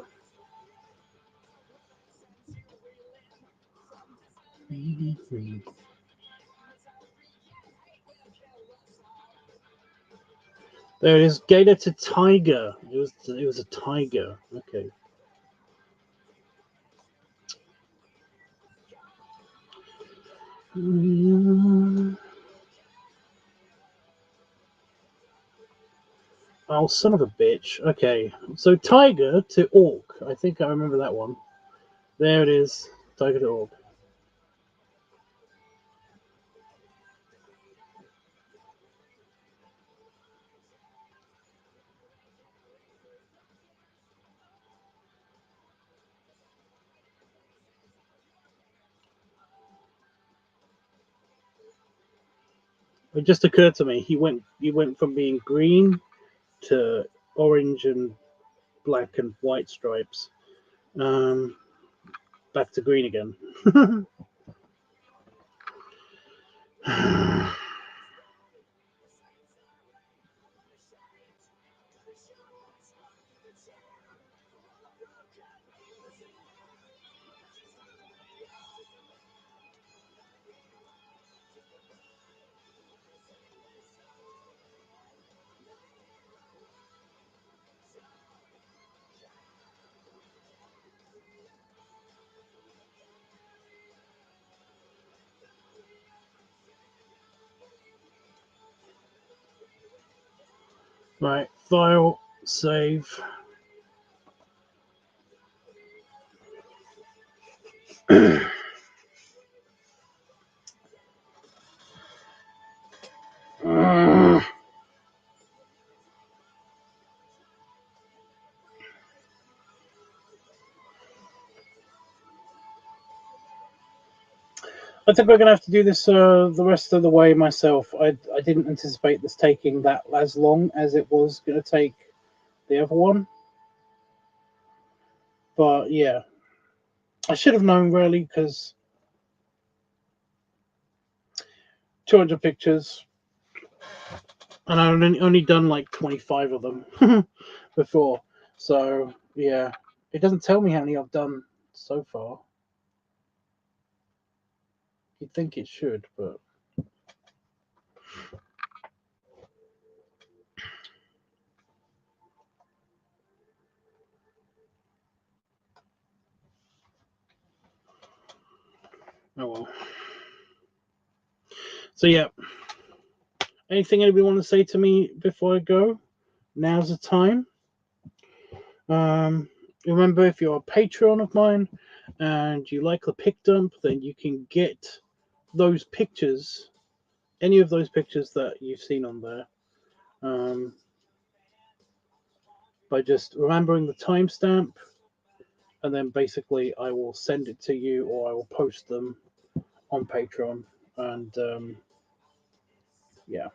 There it is. Gator to tiger. It was a tiger. Okay. Oh, son of a bitch. Okay. So tiger to orc. I think I remember that one. There it is. Tiger to orc. It just occurred to me he went from being green to orange and black and white stripes. Back to green again. Right, file, save. I think we're going to have to do this the rest of the way myself. I didn't anticipate this taking that as long as it was going to take the other one. But yeah, I should have known really, because 200 pictures, and I've only done like 25 of them before. So yeah, it doesn't tell me how many I've done so far. You'd think it should, but oh well. So yeah, anything anybody want to say to me before I go? Now's the time. Remember, if you're a Patreon of mine and you like the pic dump, then you can get those pictures, any of those pictures that you've seen on there, by just remembering the timestamp, and then basically I will send it to you, or I will post them on Patreon. And yeah.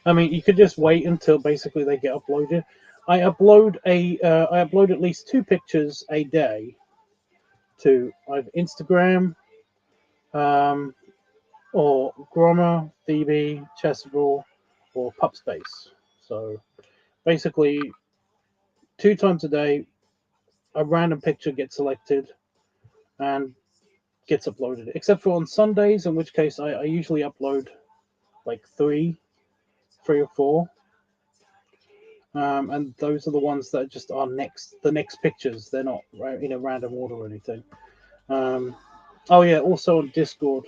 I mean, you could just wait until basically they get uploaded. I upload at least 2 pictures a day to either Instagram, or Grommer, Phoebe, Chessable, or Pupspace. So basically, 2 times a day, a random picture gets selected and gets uploaded. Except for on Sundays, in which case I usually upload like 3 or 4. And those are the ones that just are the next pictures. They're not in a random order or anything. Oh yeah, also on Discord.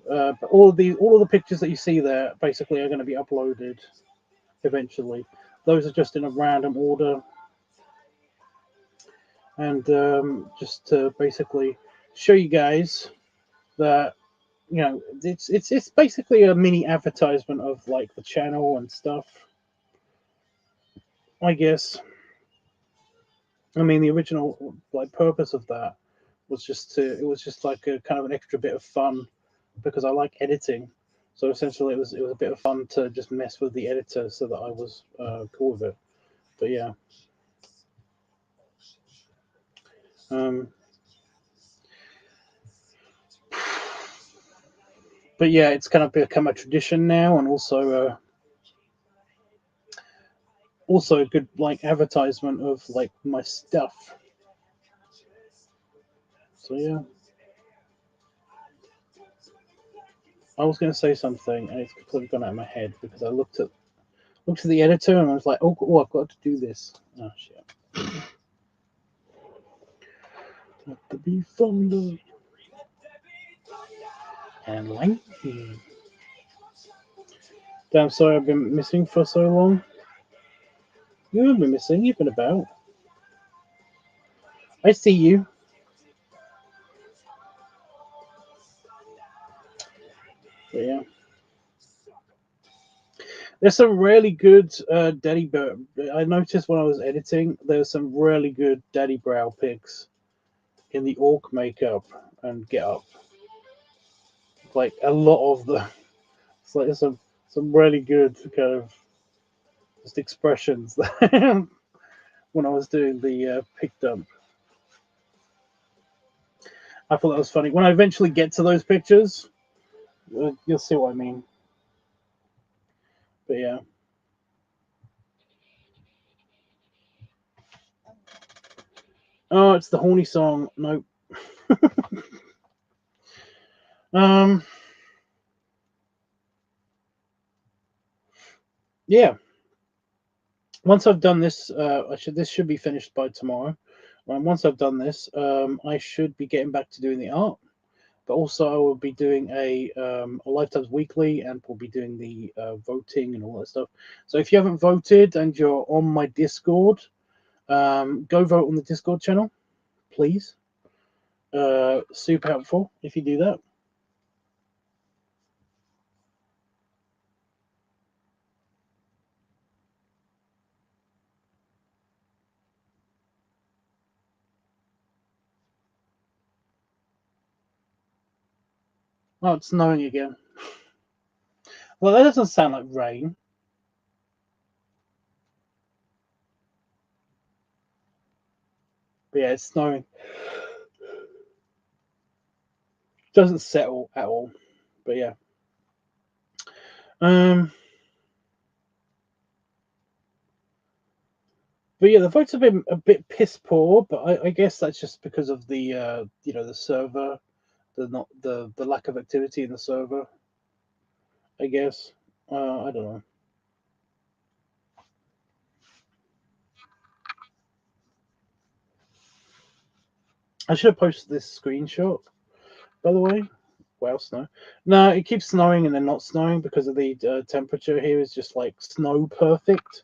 But all of the pictures that you see there basically are going to be uploaded eventually. Those are just in a random order, and just to basically show you guys that it's basically a mini advertisement of like the channel and stuff, I guess. I mean, the original like purpose of that was just like a kind of an extra bit of fun, because I like editing. So essentially, it was a bit of fun to just mess with the editor, so that I was cool with it. But yeah, it's kind of become a tradition now, and also a good like advertisement of like my stuff. So yeah, I was going to say something, and it's completely gone out of my head, because I looked at the editor and I was like, oh, I've got to do this. Oh shit. Got to be thunder and lightning. Damn, sorry I've been missing for so long. You haven't been missing. You've been about. I see you. But yeah. There's some really good daddy brow. I noticed when I was editing, there's some really good daddy brow pics in the orc makeup and get up. Like a lot of them. It's like some really good kind of just expressions when I was doing the pic dump. I thought that was funny. When I eventually get to those pictures, you'll see what I mean. But yeah. Oh, it's the horny song. Nope. Yeah. Once I've done this, this should be finished by tomorrow. And once I've done this, I should be getting back to doing the art. But also, I will be doing a LiveTubs weekly, and we'll be doing the voting and all that stuff. So if you haven't voted and you're on my Discord, go vote on the Discord channel, please. Super helpful if you do that. Oh, it's snowing again. Well, that doesn't sound like rain. But yeah, it's snowing. Doesn't settle at all. But yeah. But yeah, the votes have been a bit piss poor, but I guess that's just because of the the server, the lack of activity in the server. I guess. I don't know. I should have posted this screenshot, by the way. Well, snow. No, it keeps snowing and then not snowing because of the temperature here is just like snow perfect,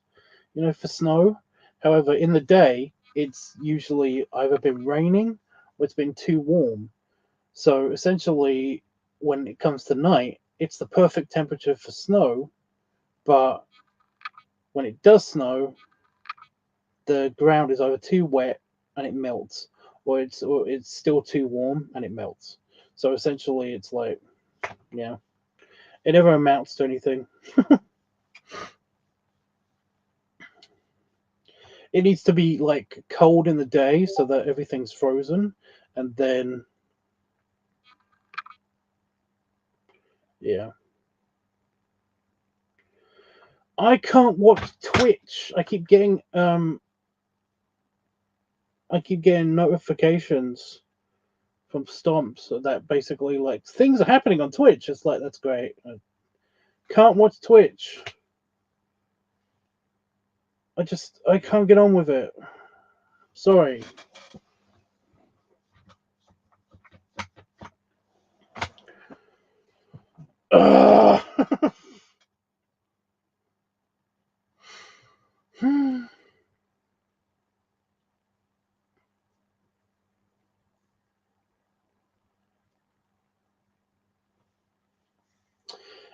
for snow. However, in the day, it's usually either been raining or it's been too warm. So essentially, when it comes to night, it's the perfect temperature for snow, but when it does snow, the ground is either too wet and it melts, or it's still too warm and it melts. So essentially, it's like, yeah, it never amounts to anything. It needs to be like cold in the day so that everything's frozen, and then yeah. I can't watch Twitch. I keep getting notifications from Stomps that basically like things are happening on Twitch. It's like that's great. I can't watch Twitch. I can't get on with it. Sorry.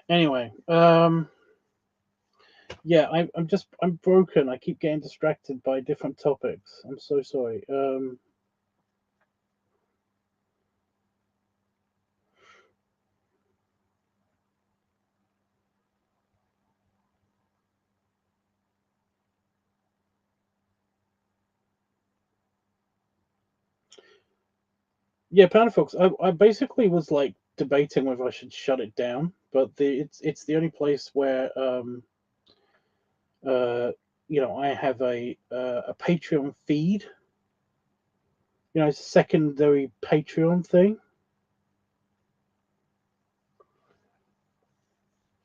Anyway, yeah, I'm broken. I keep getting distracted by different topics. I'm so sorry. Yeah, Panafox. I basically was like debating whether I should shut it down, but it's the only place where uh I have a Patreon feed. It's a secondary Patreon thing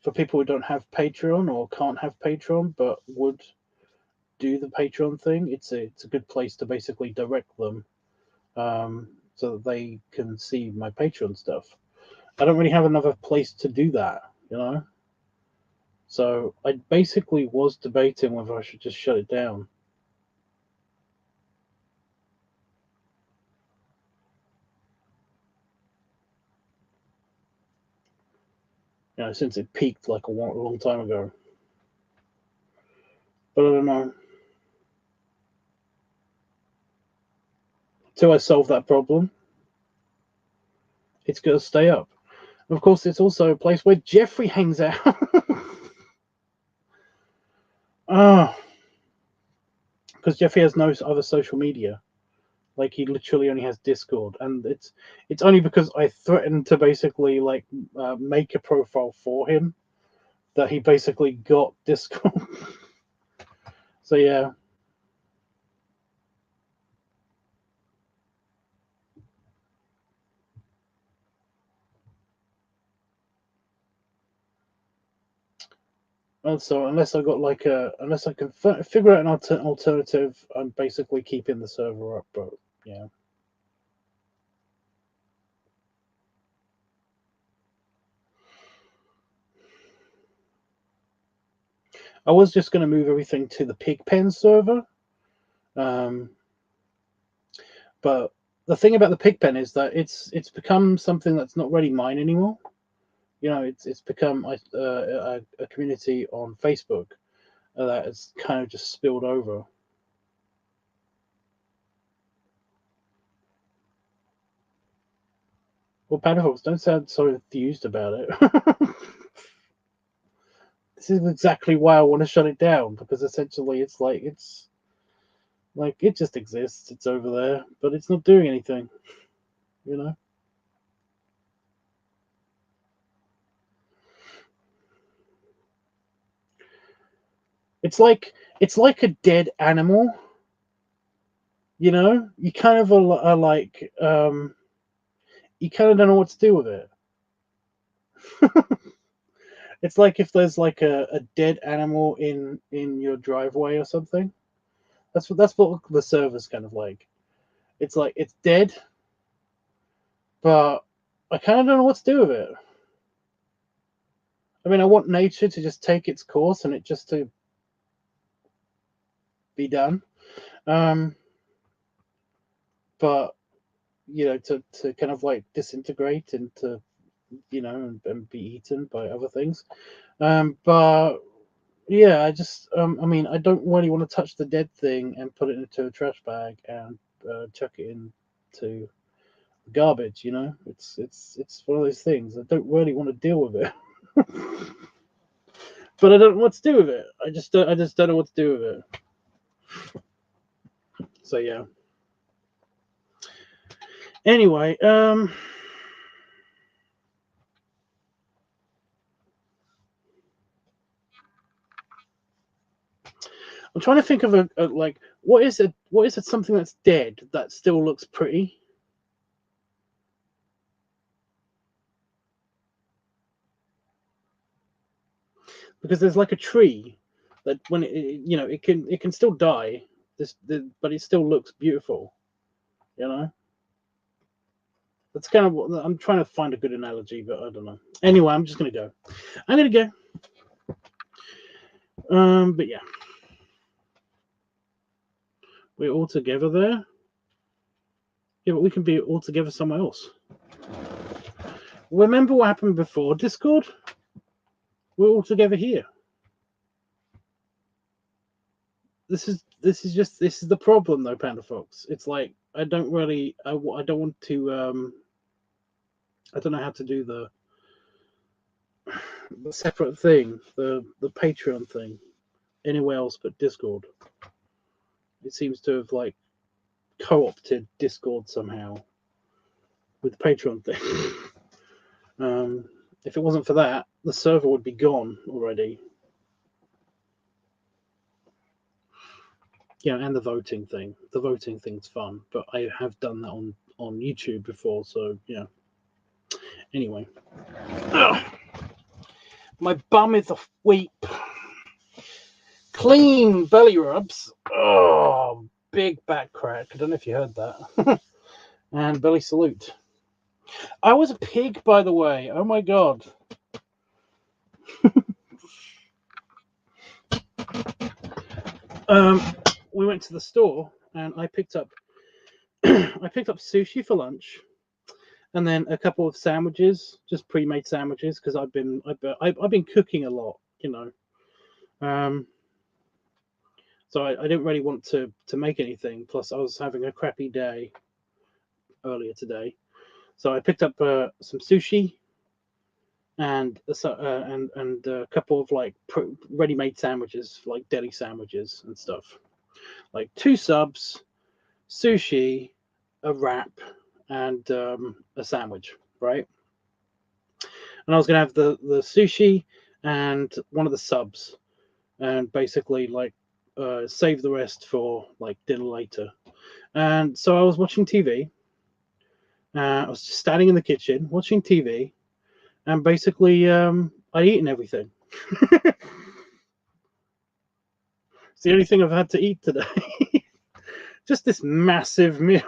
for people who don't have Patreon or can't have Patreon but would do the Patreon thing. It's a good place to basically direct them, so that they can see my Patreon stuff. I don't really have another place to do that. So I basically was debating whether I should just shut it down. Since it peaked like a long time ago. But I don't know. Till I solve that problem, it's going to stay up. And of course, it's also a place where Jeffrey hangs out. Because Jeffrey has no other social media. Like he literally only has Discord, and it's only because I threatened to basically like make a profile for him that he basically got Discord. So yeah. Also, unless I got like unless I can figure out an alternative, I'm basically keeping the server up. But yeah. I was just going to move everything to the Pigpen server, but the thing about the Pigpen is that it's become something that's not really mine anymore. You know, it's become a community on Facebook that has kind of just spilled over. Well, Panafox, don't sound so enthused about it. This is exactly why I want to shut it down, because essentially it's like it just exists. It's over there, but it's not doing anything. You know. It's like a dead animal. You know, you kind of are like you kind of don't know what to do with it. It's like if there's like a dead animal in your driveway or something. That's what the server's kind of like. It's like it's dead, but I kind of don't know what to do with it. I mean, I want nature to just take its course and it just to be done. But you know, to kind of like disintegrate and to and be eaten by other things. But yeah, I mean, I don't really want to touch the dead thing and put it into a trash bag and chuck it into garbage. You know, it's one of those things. I don't really want to deal with it, but I don't know what to do with it. I just don't know what to do with it. So yeah. Anyway, I'm trying to think of a like what is it something that's dead that still looks pretty? Because there's like a tree that when it can still die but it still looks beautiful, you know. That's kind of what I'm trying to find a good analogy, but I don't know. Anyway, I'm just gonna go. But yeah, we're all together there. Yeah, but we can be all together somewhere else. Remember what happened before Discord? We're all together here. This is the problem though, Panda Fox. It's like I don't want to I don't know how to do the separate thing, the Patreon thing, anywhere else but Discord. It seems to have like co-opted Discord somehow with the Patreon thing. If it wasn't for that, the server would be gone already. Yeah, and the voting thing. The voting thing's fun, but I have done that on YouTube before, so yeah. Anyway. Ugh. My bum is a weep. Clean belly rubs. Oh, big back crack. I don't know if you heard that. And belly salute. I was a pig, by the way. Oh my god. We went to the store and I picked up sushi for lunch, and then a couple of sandwiches, just pre-made sandwiches, because I've been cooking a lot, you know. So I didn't really want to make anything. Plus, I was having a crappy day earlier today, so I picked up some sushi and a couple of like ready-made sandwiches, like deli sandwiches and stuff, like 2 subs, sushi, a wrap, and a sandwich, right? And I was gonna have the sushi and one of the subs, and basically like save the rest for like dinner later. And so I was watching TV. I was just standing in the kitchen watching TV, and basically I'd eaten everything. the only thing I've had to eat today. Just this massive meal.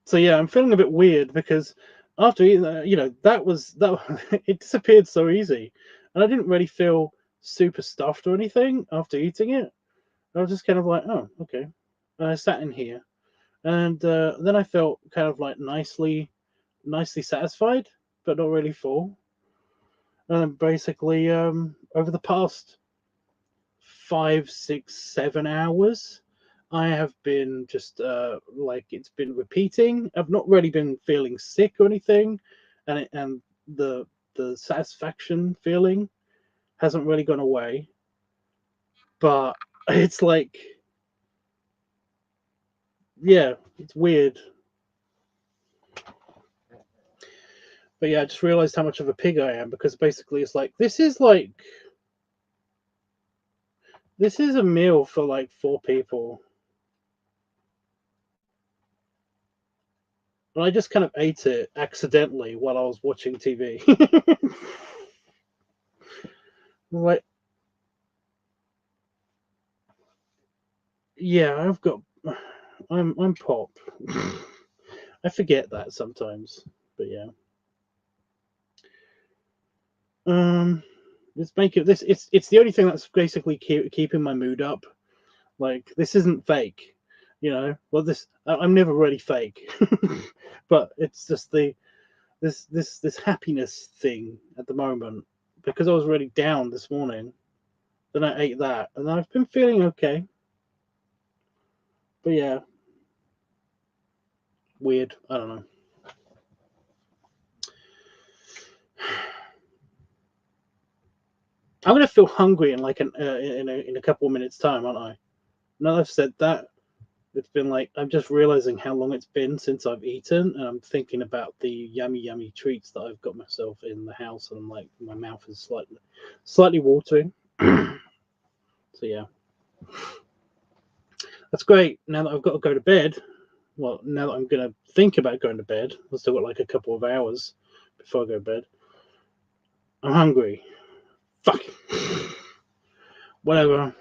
So yeah, I'm feeling a bit weird because after eating that, you know, that it disappeared so easy, and I didn't really feel super stuffed or anything after eating it. I was just kind of like, oh, okay. And I sat in here, and then I felt kind of like nicely satisfied, but not really full. And then basically, over the past 5, 6, 7 hours, I have been just like it's been repeating. I've not really been feeling sick or anything, and the satisfaction feeling hasn't really gone away. But it's like, yeah, it's weird. But yeah, I just realized how much of a pig I am, because basically it's like this is a meal for like 4 people. And I just kind of ate it accidentally while I was watching TV. Like, yeah, I'm pop. I forget that sometimes, but yeah. Let's make it this. It's the only thing that's basically keeping my mood up. Like, this isn't fake, you know. Well, I'm never really fake, but it's just this happiness thing at the moment, because I was really down this morning. Then I ate that, and I've been feeling okay. But yeah, weird. I don't know. I'm gonna feel hungry in like in a couple of minutes time, aren't I? Now that I've said that, it's been like I'm just realizing how long it's been since I've eaten, and I'm thinking about the yummy treats that I've got myself in the house, and I'm like, my mouth is slightly watering. So yeah, that's great. Now that I've got to go to bed, well, now that I'm gonna think about going to bed, I've still got like a couple of hours before I go to bed. I'm hungry. Fuck. Whatever.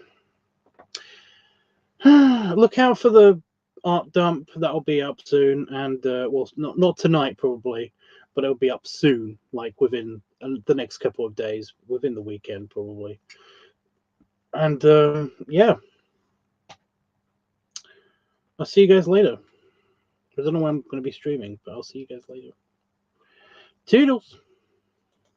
Look out for the art dump. That'll be up soon, and well, not tonight probably, but it'll be up soon, like within the next couple of days, within the weekend probably. And yeah, I'll see you guys later. I don't know when I'm going to be streaming, but I'll see you guys later. Toodles.